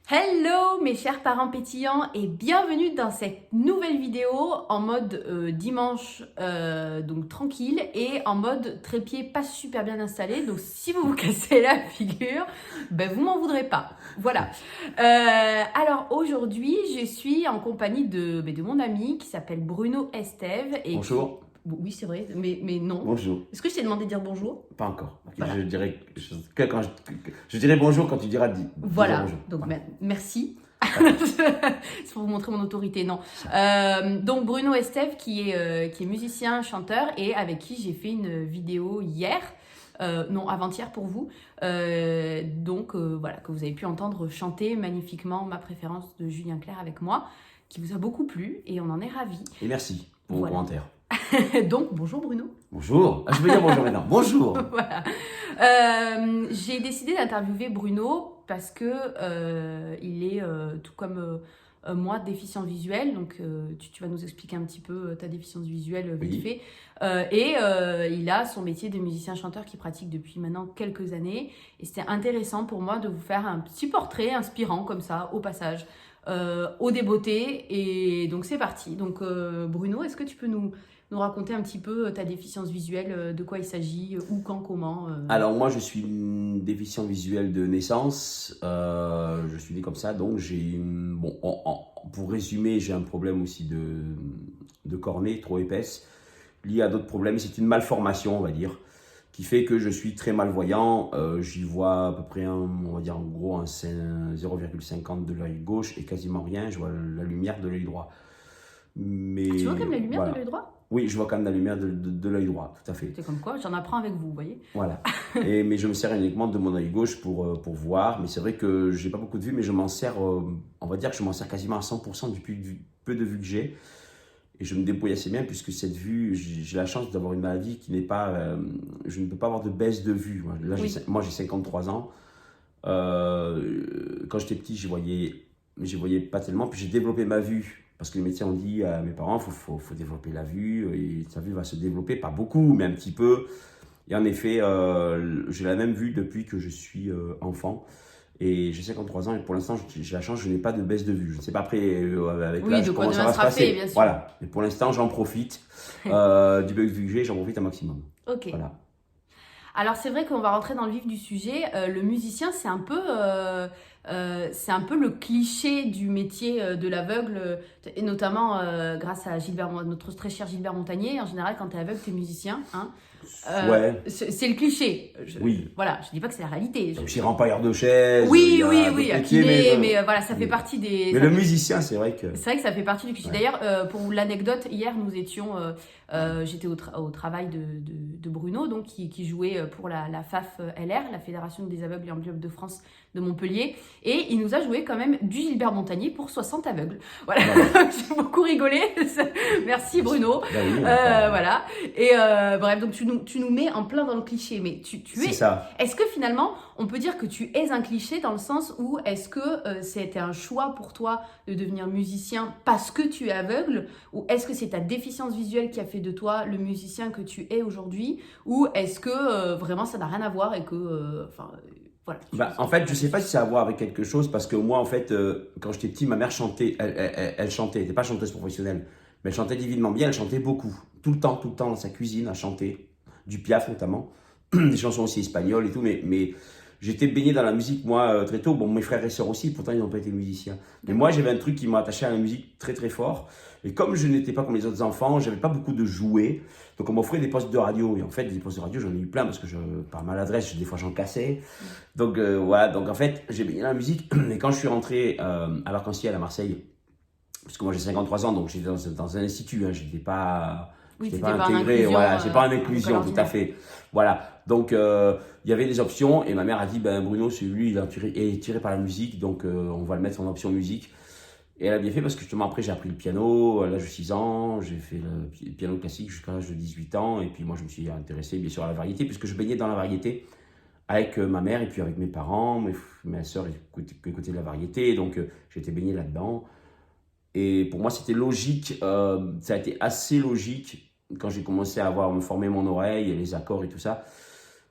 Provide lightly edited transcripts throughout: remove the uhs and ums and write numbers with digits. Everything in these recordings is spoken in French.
Hello mes chers parents pétillants et bienvenue dans cette nouvelle vidéo en mode dimanche donc tranquille et en mode trépied pas super bien installé. Donc si vous vous cassez la figure, ben vous m'en voudrez pas. Voilà. Alors aujourd'hui je suis en compagnie de mon ami qui s'appelle Bruno Estève. Et Bonjour. Oui c'est vrai, mais non. Bonjour. Est-ce que je t'ai demandé de dire bonjour? Pas encore. Voilà. Je dirai bonjour quand tu diras Voilà, bonjour. donc Voilà. merci. C'est pour vous montrer mon autorité, non. Donc Bruno Estève qui est musicien, chanteur et avec qui j'ai fait une vidéo hier, non avant-hier pour vous. Voilà, que vous avez pu entendre chanter magnifiquement ma préférence de Julien Clerc avec moi, qui vous a beaucoup plu et on en est ravis. Et merci pour vos commentaires. Donc bonjour Bruno. Bonjour. Ah, je veux dire bonjour maintenant. Bonjour. Voilà. J'ai décidé d'interviewer Bruno parce que il est tout comme moi déficient visuel. Donc tu vas nous expliquer un petit peu ta déficience visuelle vite fait. Il a son métier de musicien-chanteur qu'il pratique depuis maintenant quelques années. Et c'était intéressant pour moi de vous faire un petit portrait inspirant comme ça au passage. Au débeauté. Et donc c'est parti. Donc Bruno, est-ce que tu peux nous raconter un petit peu ta déficience visuelle, de quoi il s'agit, où, quand, comment Alors moi je suis déficient visuel de naissance. Je suis né comme ça, donc j'ai pour résumer, j'ai un problème aussi de cornée trop épaisse lié à d'autres problèmes. C'est une malformation, on va dire, qui fait que je suis très malvoyant. J'y vois à peu près on va dire en gros un 0,50 de l'œil gauche et quasiment rien. Je vois la lumière de l'œil droit. Mais tu vois quand même la lumière voilà. de l'œil droit? Oui, je vois quand même la lumière de l'œil droit, tout à fait. C'est comme quoi, j'en apprends avec vous, vous voyez. Voilà. Mais je me sers uniquement de mon œil gauche pour voir. Mais c'est vrai que j'ai pas beaucoup de vue, mais je m'en sers, on va dire que je m'en sers quasiment à 100% du peu de vue que j'ai. Et je me débrouille assez bien puisque cette vue, j'ai la chance d'avoir une maladie qui n'est pas... je ne peux pas avoir de baisse de vue. Là, Oui. moi, j'ai 53 ans. Quand j'étais petit, mais je voyais pas tellement. Puis j'ai développé ma vue parce que les médecins ont dit à mes parents, faut développer la vue et sa vue va se développer, pas beaucoup, mais un petit peu. Et en effet, j'ai la même vue depuis que je suis enfant. Et j'ai 53 ans et pour l'instant, j'ai la chance, je n'ai pas de baisse de vue. Je ne sais pas après, avec l'âge, comment ça va se passer. Bien sûr. Voilà. Et pour l'instant, j'en profite. Du peu de vue que j'ai, j'en profite un maximum. Ok. Voilà. Alors c'est vrai qu'on va rentrer dans le vif du sujet. Le musicien, c'est un peu le cliché du métier de l'aveugle, et notamment grâce à notre très cher Gilbert Montagnier. En général, quand tu es aveugle, tu es musicien. Hein. Ouais. C'est le cliché. Oui. Voilà, je dis pas que c'est la réalité. Donc, j'ai rempart de chaises. Oui, métiers, mais voilà, ça fait partie des... Mais le musicien, c'est vrai que... C'est vrai que ça fait partie du cliché. Ouais. D'ailleurs, pour l'anecdote, hier, nous étions... j'étais au travail de Bruno, donc qui jouait pour la FAF LR, la Fédération des aveugles et amblyopes de France de Montpellier. Et il nous a joué quand même du Gilbert Montagnier pour 60 aveugles. Voilà, j'ai beaucoup rigolé. Merci Bruno. Oui, voilà. Et bref, donc tu nous mets en plein dans le cliché. Mais tu es... ça. Est-ce que finalement, on peut dire que tu es un cliché dans le sens où est-ce que c'était un choix pour toi de devenir musicien parce que tu es aveugle, ou est-ce que c'est ta déficience visuelle qui a fait de toi le musicien que tu es aujourd'hui, ou est-ce que vraiment ça n'a rien à voir et que... voilà. En fait, je sais pas si ça a à voir avec quelque chose parce que moi, en fait, quand j'étais petit, ma mère chantait, elle chantait, elle n'était pas chanteuse professionnelle, mais elle chantait divinement bien, elle chantait beaucoup, tout le temps dans sa cuisine, elle chantait, du Piaf notamment, des chansons aussi espagnoles et tout, mais j'étais baigné dans la musique, moi, très tôt. Bon, mes frères et sœurs aussi, pourtant, ils n'ont pas été musiciens. Mais moi, j'avais un truc qui m'a attaché à la musique très, très fort. Et comme je n'étais pas comme les autres enfants, j'avais pas beaucoup de jouets. Donc, on m'offrait des postes de radio. Et en fait, des postes de radio, j'en ai eu plein parce que par maladresse, des fois, j'en cassais. Donc, voilà. Donc, en fait, j'ai baigné dans la musique. Et quand je suis rentré à l'Arc-en-Ciel à Marseille, parce que moi, j'ai 53 ans, donc j'étais dans un institut. Hein, j'étais pas... Oui, je n'étais pas intégré, voilà, j'ai pas en inclusion, tout à fait. Voilà, donc il y avait des options et ma mère a dit, ben Bruno, celui il est tiré par la musique, donc on va le mettre en option musique. Et elle a bien fait parce que justement après j'ai appris le piano à l'âge de 6 ans, j'ai fait le piano classique jusqu'à l'âge de 18 ans et puis moi je me suis intéressé bien sûr à la variété puisque je baignais dans la variété avec ma mère et puis avec mes parents, ma soeur écoutait de la variété, donc j'étais baigné là-dedans. Et pour moi, c'était logique, ça a été assez logique quand j'ai commencé à me former mon oreille, et les accords et tout ça.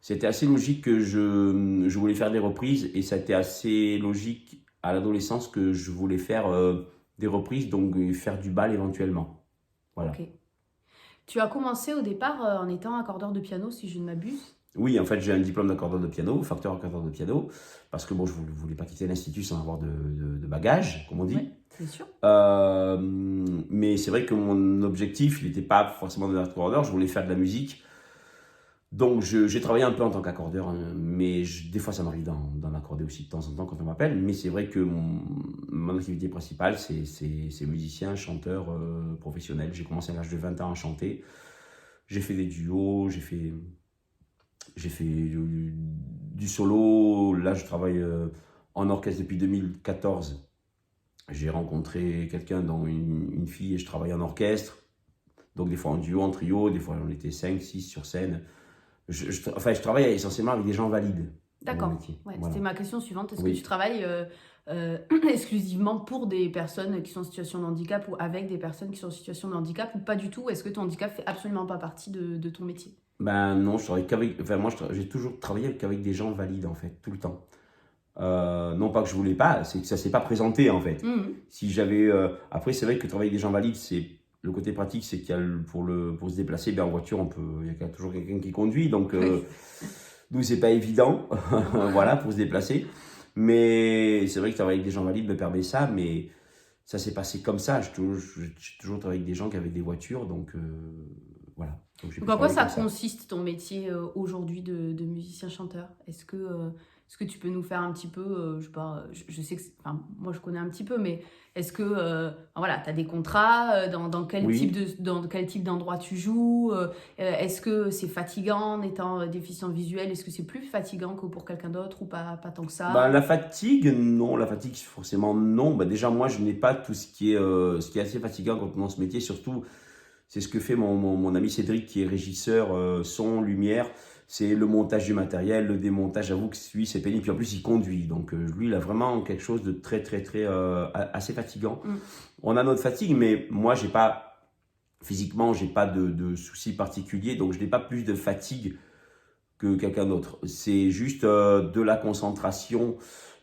C'était assez logique que je voulais faire des reprises et ça a été assez logique à l'adolescence que je voulais faire des reprises, donc faire du bal éventuellement. Voilà. Ok. Tu as commencé au départ en étant accordeur de piano, si je ne m'abuse. Oui, en fait, j'ai un diplôme d'accordeur de piano, facteur accordeur de piano, parce que bon, je ne voulais pas quitter l'institut sans avoir de bagages, comme on dit. Oui, c'est sûr. Mais c'est vrai que mon objectif, il n'était pas forcément d'être accordeur, je voulais faire de la musique. Donc, j'ai travaillé un peu en tant qu'accordeur, hein, mais des fois, ça m'arrive d'en accorder aussi de temps en temps quand on m'appelle. Mais c'est vrai que mon activité principale, c'est musicien, chanteur professionnel. J'ai commencé à l'âge de 20 ans à chanter. J'ai fait des duos, j'ai fait du solo. Là, je travaille en orchestre depuis 2014. J'ai rencontré quelqu'un, dont une fille, et je travaille en orchestre. Donc, des fois en duo, en trio, des fois on était 5, 6 sur scène. Je travaille essentiellement avec des gens valides dans mon D'accord. métier. Ouais, Voilà. c'était ma question suivante. Est-ce Oui. que tu travailles exclusivement pour des personnes qui sont en situation de handicap ou avec des personnes qui sont en situation de handicap ou pas du tout? Est-ce que ton handicap fait absolument pas partie de ton métier? Ben non, je travaille qu'avec. Enfin, moi, j'ai toujours travaillé qu'avec des gens valides, en fait, tout le temps. Non pas que je voulais pas, c'est que ça s'est pas présenté, en fait. Mhm. Si j'avais. Après, c'est vrai que travailler avec des gens valides, c'est. Le côté pratique, c'est qu'il y a pour se déplacer, ben, en voiture, il y a toujours quelqu'un qui conduit. Donc, Oui. nous, c'est pas évident, voilà, pour se déplacer. Mais c'est vrai que travailler avec des gens valides me permet ça, mais ça s'est passé comme ça. J'ai toujours travaillé avec des gens qui avaient des voitures, donc voilà. Donc, j'ai pu Donc en quoi travailler ça comme consiste ton métier aujourd'hui de musicien-chanteur? Est-ce que tu peux nous faire un petit peu, je sais pas, je sais que, enfin, moi je connais un petit peu, mais est-ce que, voilà, tu as des contrats, dans quel Oui. dans quel type d'endroit tu joues, est-ce que c'est fatigant en étant déficient visuel, est-ce que c'est plus fatigant que pour quelqu'un d'autre ou pas tant que ça? Bah, la fatigue, non. La fatigue, forcément, non. Bah, déjà, moi, je n'ai pas tout ce qui est assez fatigant quand on est dans ce métier. Surtout, c'est ce que fait mon ami Cédric, qui est régisseur son, lumière. C'est le montage du matériel, le démontage. J'avoue que lui, c'est pénible. Puis en plus, il conduit. Donc, lui, il a vraiment quelque chose de très, très, très assez fatigant. Mm. On a notre fatigue, mais moi, physiquement, j'ai pas de soucis particuliers. Donc, je n'ai pas plus de fatigue que quelqu'un d'autre. C'est juste de la concentration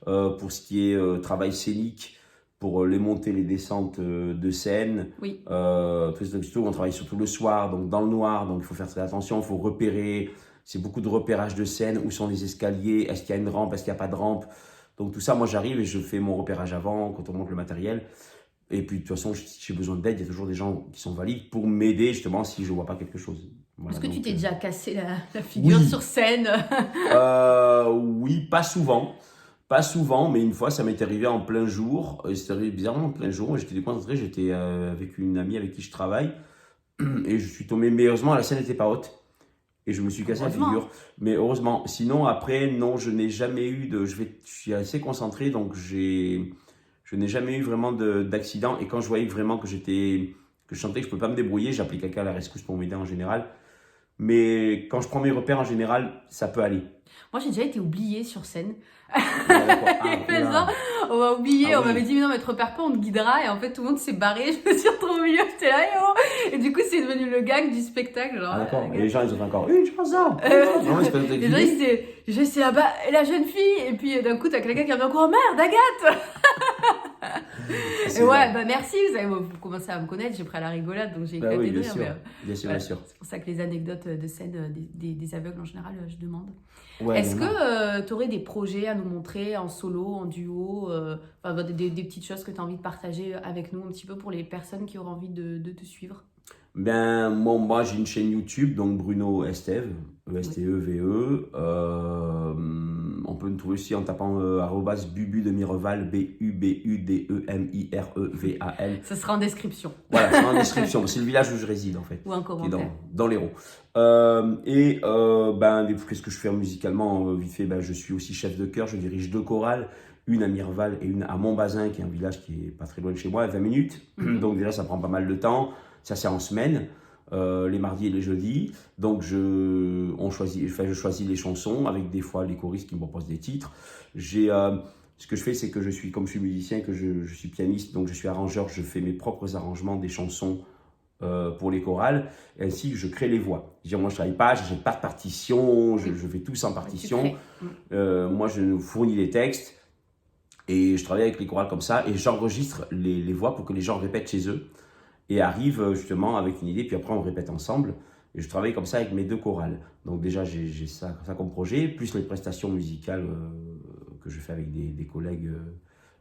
pour ce qui est travail scénique, pour les montées, les descentes de scène. Oui. Surtout, on travaille surtout le soir, donc dans le noir, donc il faut faire très attention, il faut repérer. C'est beaucoup de repérage de scène, où sont les escaliers, est-ce qu'il y a une rampe, est-ce qu'il n'y a pas de rampe. Donc tout ça, moi j'arrive et je fais mon repérage avant, quand on monte le matériel. Et puis de toute façon, si j'ai besoin d'aide, il y a toujours des gens qui sont valides pour m'aider justement si je ne vois pas quelque chose. Voilà, Est-ce que tu donc, t'es déjà cassé la figure oui. sur scène? Oui, pas souvent. Pas souvent, mais une fois, ça m'est arrivé en plein jour. C'était arrivé bizarrement en plein jour. J'étais déconcentré, j'étais avec une amie avec qui je travaille. Et je suis tombé, mais heureusement, la scène n'était pas haute. Et je me suis cassé la Heureusement. figure. Mais heureusement. Sinon, après, non, je n'ai jamais eu de. Je suis assez concentré, donc je n'ai jamais eu vraiment d'accident. Et quand je voyais vraiment que je sentais que je ne pouvais pas me débrouiller, j'appelais quelqu'un à la rescousse pour m'aider en général. Mais quand je prends mes repères en général, ça peut aller. Moi, j'ai déjà été oubliée sur scène. Ah, d'accord. Ah, Il fait oula. ça, on m'a oublié, Ah on oui. m'avait dit mais non mais te repère pas, on te guidera et en fait tout le monde s'est barré, je me suis retrouvée au milieu, j'étais là et oh. Et du coup c'est devenu le gag du spectacle genre. Ah, d'accord. Et les gens, ils ont fait encore une chanson. Non, c'est pas notre Les gens ils étaient là-bas, et la jeune fille, et puis d'un coup t'as quelqu'un qui revient encore, merde Agathe. Et ouais, bah merci, vous commencez à me connaître, j'ai pris à la rigolade donc j'ai Bah éclaté oui, de bien rire. sûr. Mais, Bien sûr, voilà, bien sûr. c'est pour ça que les anecdotes de scène des aveugles en général, je demande. Ouais, Est-ce mais non. que tu aurais des projets à nous montrer en solo, en duo, enfin, des petites choses que tu as envie de partager avec nous un petit peu pour les personnes qui auraient envie de te suivre? Ben, moi j'ai une chaîne YouTube, donc Bruno Esteve, E-S-T-E-V-E. On peut me trouver aussi en tapant @bubu de Mireval, BUBUDEMIREVAL. Ça sera en description Voilà, c'est en description. C'est le village où je réside en fait, ou en qui est commentaire. dans l'Hérault. Qu'est-ce que je fais musicalement vite fait, ben, je suis aussi chef de chœur, je dirige 2 chorales, une à Mireval et une à Montbazin, qui est un village qui est pas très loin de chez moi, à 20 minutes. Donc déjà, ça prend pas mal de temps. Ça, c'est en semaine, les mardis et les jeudis. Donc, je choisis les chansons avec des fois les choristes qui me proposent des titres. Ce que je fais, c'est que comme je suis musicien, que je suis pianiste, donc je suis arrangeur, je fais mes propres arrangements des chansons pour les chorales, et ainsi que je crée les voix. Moi, je ne travaille pas, je n'ai pas de partition, je fais tout sans partition. Moi, je fournis les textes. Et je travaille avec les chorales comme ça et j'enregistre les voix pour que les gens répètent chez eux et arrivent justement avec une idée, puis après on répète ensemble. Et je travaille comme ça avec mes 2 chorales. Donc déjà j'ai ça comme projet, plus les prestations musicales que je fais avec des collègues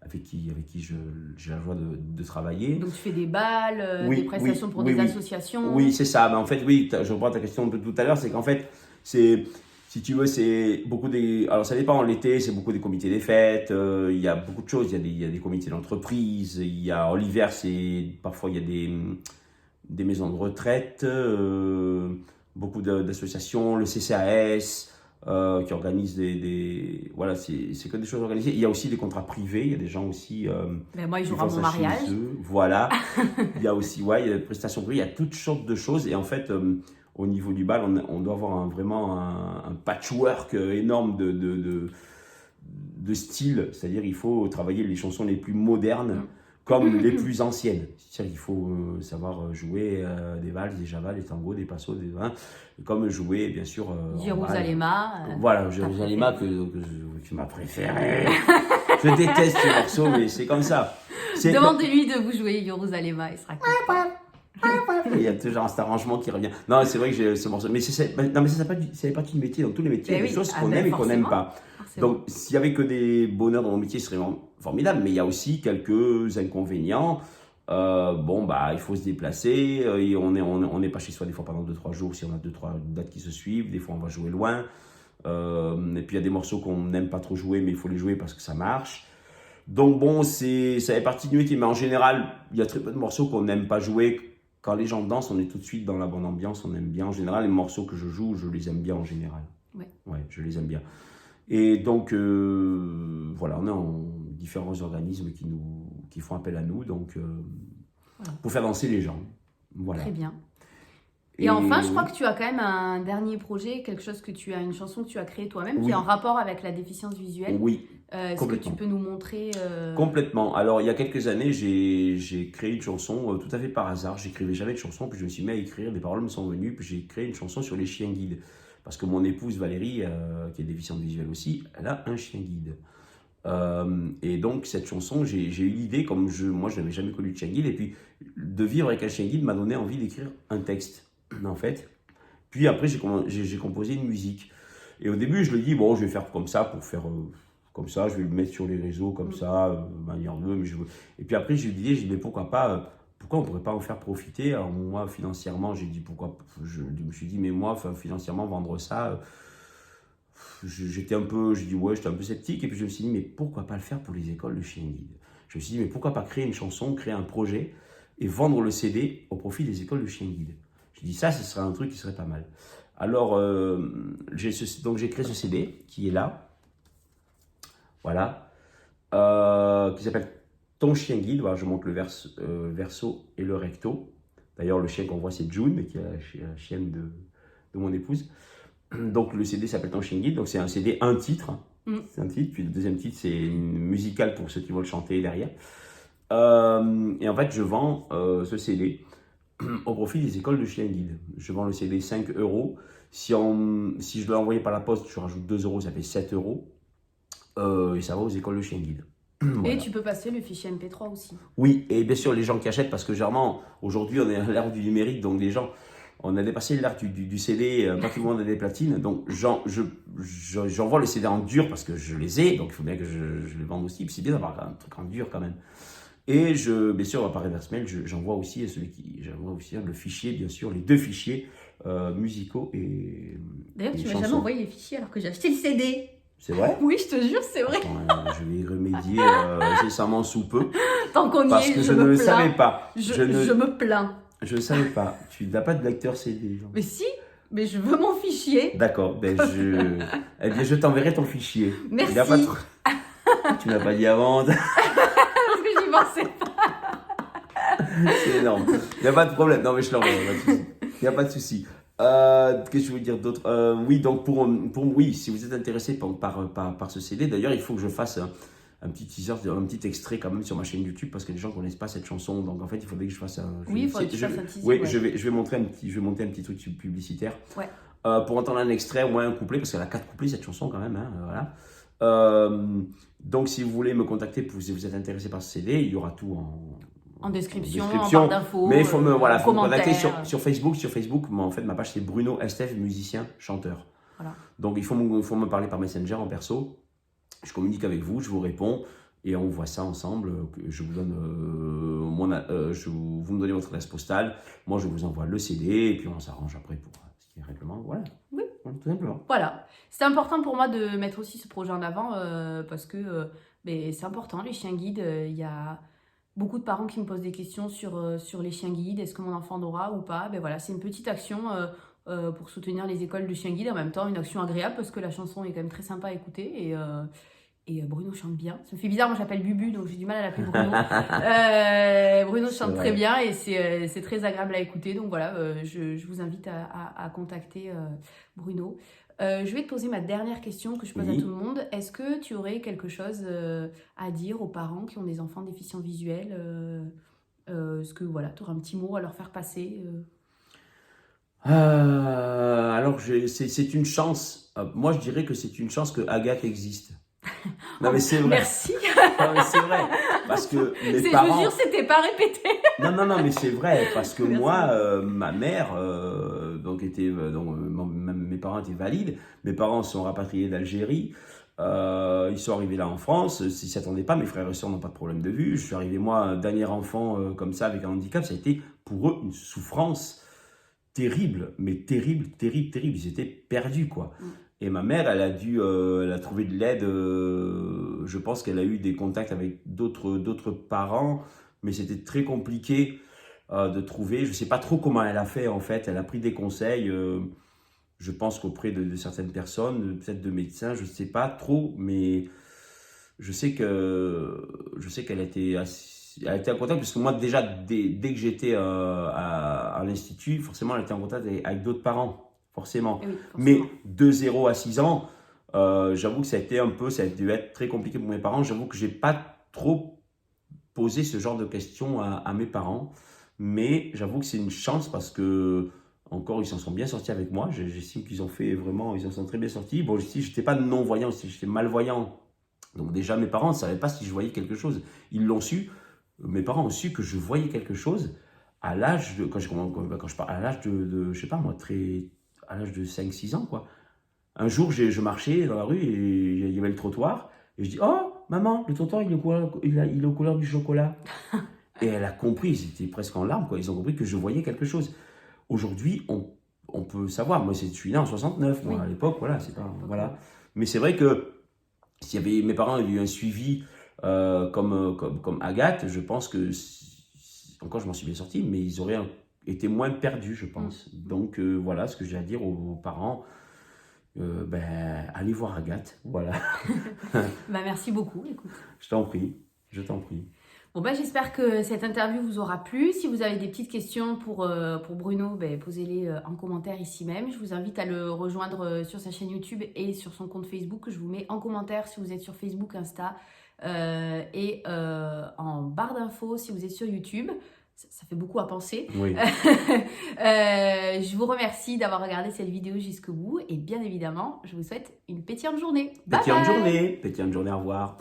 avec qui j'ai la joie de travailler. Donc tu fais des balles, Oui, des prestations oui, pour oui, des oui. associations. Oui, c'est ça. Mais en fait, oui, je reprends ta question de tout à l'heure, c'est qu'en fait, si tu veux, c'est beaucoup des. Alors, ça dépend. L'été, c'est beaucoup des comités des fêtes. Il y a beaucoup de choses. Il y a des comités d'entreprise. En l'hiver, parfois il y a des maisons de retraite, beaucoup d'associations, le CCAS. Qui organise voilà, c'est que des choses organisées. Il y a aussi des contrats privés, il y a des gens aussi Ben moi, il qui jouera font mon ça chez mariage. eux. Voilà. Il y a aussi, ouais, il y a des prestations privées, il y a toutes sortes de choses. Et en fait, au niveau du bal, on doit avoir vraiment un patchwork énorme de styles. C'est-à-dire il faut travailler les chansons les plus modernes comme les plus anciennes. C'est-à-dire qu'il faut savoir jouer des valses, des javas, des tangos, des passos, comme jouer, bien sûr, Jérusalema. Voilà, Jérusalema que tu m'as préféré. Je déteste ce morceau, mais c'est comme ça. Demandez-lui de vous jouer Jérusalema, il sera content. Il y a toujours cet arrangement qui revient. Non, c'est vrai que j'ai ce morceau. Mais non, mais ça fait partie du métier. Dans tous les métiers, il y a des choses qu'on aime et qu'on n'aime pas. Donc, s'il y avait que des bonheurs dans mon métier, ce serait vraiment formidable. Mais il y a aussi quelques inconvénients. Bon, bah, il faut se déplacer. Et on n'est pas chez soi des fois pendant 2-3 jours si on a 2-3 dates qui se suivent. Des fois, on va jouer loin. Et puis, il y a des morceaux qu'on n'aime pas trop jouer, mais il faut les jouer parce que ça marche. Donc, bon, ça fait partie du métier. Mais en général, il y a très peu de morceaux qu'on n'aime pas jouer. Quand les gens dansent, on est tout de suite dans la bonne ambiance, on aime bien. En général, les morceaux que je joue, je les aime bien en général. Ouais, je les aime bien. Et donc, voilà, on est en différents organismes qui font appel à nous, donc voilà, pour faire danser les gens. Voilà. Très bien. Et enfin, je crois que tu as quand même un dernier projet, une chanson que tu as créée toi-même, qui est en rapport avec la déficience visuelle. Oui. Est-ce que tu peux nous montrer Complètement. Alors, il y a quelques années, j'ai créé une chanson tout à fait par hasard. J'écrivais jamais de chansons, puis je me suis mis à écrire, des paroles me sont venues, puis j'ai créé une chanson sur les chiens guides. Parce que mon épouse Valérie, qui est déficiente visuelle aussi, elle a un chien guide. Et donc, cette chanson, j'ai eu l'idée, moi je n'avais jamais connu de chien guide, et puis de vivre avec un chien guide m'a donné envie d'écrire un texte, en fait. Puis après, j'ai composé une musique. Et au début, je me dis, bon, je vais faire comme ça pour faire. Comme ça, je vais le mettre sur les réseaux comme ça, de manière de. Et puis après, j'ai eu l'idée, j'ai dit, mais pourquoi on ne pourrait pas en faire profiter? Alors moi, financièrement, j'ai dit, pourquoi. Je me suis dit, mais moi, financièrement, vendre ça, j'étais un peu sceptique. Et puis je me suis dit, mais pourquoi pas le faire pour les écoles de chiens guides? Je me suis dit, mais pourquoi pas créer une chanson, créer un projet et vendre le CD au profit des écoles de chiens guides? Je dis, ça, ce serait un truc qui serait pas mal. Alors, donc j'ai créé ce CD qui est là. Voilà, qui s'appelle Ton chien guide. Voilà, je montre le verso et le recto. D'ailleurs, le chien qu'on voit, c'est June, qui est la chienne de mon épouse. Donc, le CD s'appelle Ton chien guide. Donc, c'est un CD, un titre. C'est un titre. Puis, le deuxième titre, c'est une musicale pour ceux qui veulent chanter derrière. Et en fait, je vends ce CD au profit des écoles de chiens guides. Je vends le CD 5 €. Si je dois l'envoyer par la poste, je rajoute 2 €, ça fait 7 €. Et ça va aux écoles de chiens guides. Voilà. Et tu peux passer le fichier MP3 aussi. Oui, et bien sûr, les gens qui achètent, parce que généralement, aujourd'hui, on est à l'ère du numérique, donc les gens, on a dépassé l'ère du CD, pas tout le monde a des platines, donc j'envoie le CD en dur parce que je les ai, donc il faut bien que je les vende aussi, puis c'est bien d'avoir un truc en dur quand même. Et bien sûr, par reverse mail, j'envoie aussi le fichier, bien sûr, les 2 fichiers musicaux et. D'ailleurs, tu m'as jamais envoyé les fichiers alors que j'ai acheté le CD. C'est vrai? Oui, je te jure, c'est vrai. Attends, je vais y remédier incessamment sous peu. Tant qu'on y est, parce que je ne le savais pas. Je me plains. Je ne savais pas. Tu n'as pas de lecteur CD. Genre. Mais si, mais je veux mon fichier. D'accord. Eh bien, je t'enverrai ton fichier. Merci. Tu m'as pas dit avant. Parce que j'y pensais pas. C'est énorme. Il n'y a pas de problème. Non, mais je l'envoie. Il n'y a pas de souci. Qu'est-ce que je veux dire d'autre? Oui, donc oui, si vous êtes intéressé par ce CD, d'ailleurs, il faut que je fasse un petit teaser, un petit extrait quand même sur ma chaîne YouTube parce que les gens ne connaissent pas cette chanson. Donc en fait, il faudrait que je fasse un. Oui, il faudrait que tu fasses un teaser. Oui, ouais. je vais monter un petit truc publicitaire. Ouais. Pour entendre un extrait, au moins un couplet, parce qu'elle a 4 couplets cette chanson quand même. Hein, voilà. Donc, si vous voulez me contacter, si vous êtes intéressé par ce CD, il y aura tout En description, en description. barre d'infos, Mais il faut me, voilà, en faut me contacter commentaire. sur Facebook. Sur Facebook, en fait, ma page, c'est Bruno Estève, musicien, chanteur. Voilà. Donc, il faut me parler par Messenger en perso. Je communique avec vous, je vous réponds et on voit ça ensemble. Je vous donne vous me donnez votre adresse postale. Moi, je vous envoie le CD et puis on s'arrange après pour ce qui est règlement. Voilà. Oui. Voilà, tout simplement. Voilà. C'est important pour moi de mettre aussi ce projet en avant parce que c'est important, les chiens guides. Il y a beaucoup de parents qui me posent des questions sur les chiens guides. Est-ce que mon enfant en aura ou pas? Voilà, c'est une petite action pour soutenir les écoles de chiens guides. En même temps, une action agréable parce que la chanson est quand même très sympa à écouter. Et Bruno chante bien. Ça me fait bizarre, moi j'appelle Bubu, donc j'ai du mal à l'appeler Bruno. Bruno chante très bien et c'est très agréable à écouter. Donc voilà, je vous invite à contacter Bruno. Je vais te poser ma dernière question que je pose à tout le monde. Est-ce que tu aurais quelque chose à dire aux parents qui ont des enfants déficients visuels Est-ce que voilà, tu aurais un petit mot à leur faire passer Alors, c'est une chance. Moi, je dirais que c'est une chance que Agathe existe. Non, mais c'est vrai. Merci. Non, mais c'est vrai. Parce que mes Je parents... vous jure, c'était pas répété. Non, mais c'est vrai. Parce que Merci. moi, ma mère, mes parents étaient valides. Mes parents sont rapatriés d'Algérie. Ils sont arrivés là en France. Ils ne s'y attendaient pas. Mes frères et sœurs n'ont pas de problème de vue. Je suis arrivé, moi, dernier enfant comme ça, avec un handicap. Ça a été pour eux une souffrance terrible. Mais terrible. Ils étaient perdus, quoi. Et ma mère, elle a trouvé de l'aide. Je pense qu'elle a eu des contacts avec d'autres parents, mais c'était très compliqué de trouver. Je ne sais pas trop comment elle a fait en fait. Elle a pris des conseils, je pense qu'auprès de certaines personnes, peut-être de médecins, je ne sais pas trop, mais je sais qu'elle elle était en contact parce que moi déjà dès que j'étais à l'institut, forcément, elle était en contact avec d'autres parents. Forcément. Oui, Mais de 0 à 6 ans, j'avoue que ça a dû être très compliqué pour mes parents. J'avoue que je n'ai pas trop posé ce genre de questions à mes parents. Mais j'avoue que c'est une chance parce que, encore, ils s'en sont bien sortis avec moi. J'estime qu'ils ont fait vraiment, ils en sont très bien sortis. Bon, je n'étais pas non-voyant, j'étais malvoyant. Donc déjà, mes parents ne savaient pas si je voyais quelque chose. Ils l'ont su. Mes parents ont su que je voyais quelque chose à l'âge de, quand je parle, à l'âge de je sais pas moi, à l'âge de 5-6 ans, quoi. Un jour, je marchais dans la rue et il y avait le trottoir. Et je dis, oh, maman, le trottoir, il est aux couleurs du chocolat. Et elle a compris, ils étaient presque en larmes, quoi. Ils ont compris que je voyais quelque chose. Aujourd'hui, on peut savoir. Moi, je suis né en 69, moi, à l'époque, voilà, c'est pas, voilà. Mais c'est vrai que mes parents avaient eu un suivi comme Agathe, je pense que, encore je m'en suis bien sorti, mais ils auraient été moins perdus, je pense. Donc voilà ce que j'ai à dire aux parents. Allez voir Agathe, voilà. Merci beaucoup, écoute. Je t'en prie. Bon j'espère que cette interview vous aura plu. Si vous avez des petites questions pour Bruno, posez-les en commentaire ici même. Je vous invite à le rejoindre sur sa chaîne YouTube et sur son compte Facebook. Je vous mets en commentaire si vous êtes sur Facebook, Insta et en barre d'infos si vous êtes sur YouTube. Ça fait beaucoup à penser. Oui. Je vous remercie d'avoir regardé cette vidéo jusqu'au bout et bien évidemment, je vous souhaite une pétillante journée. Pétillante journée, au revoir.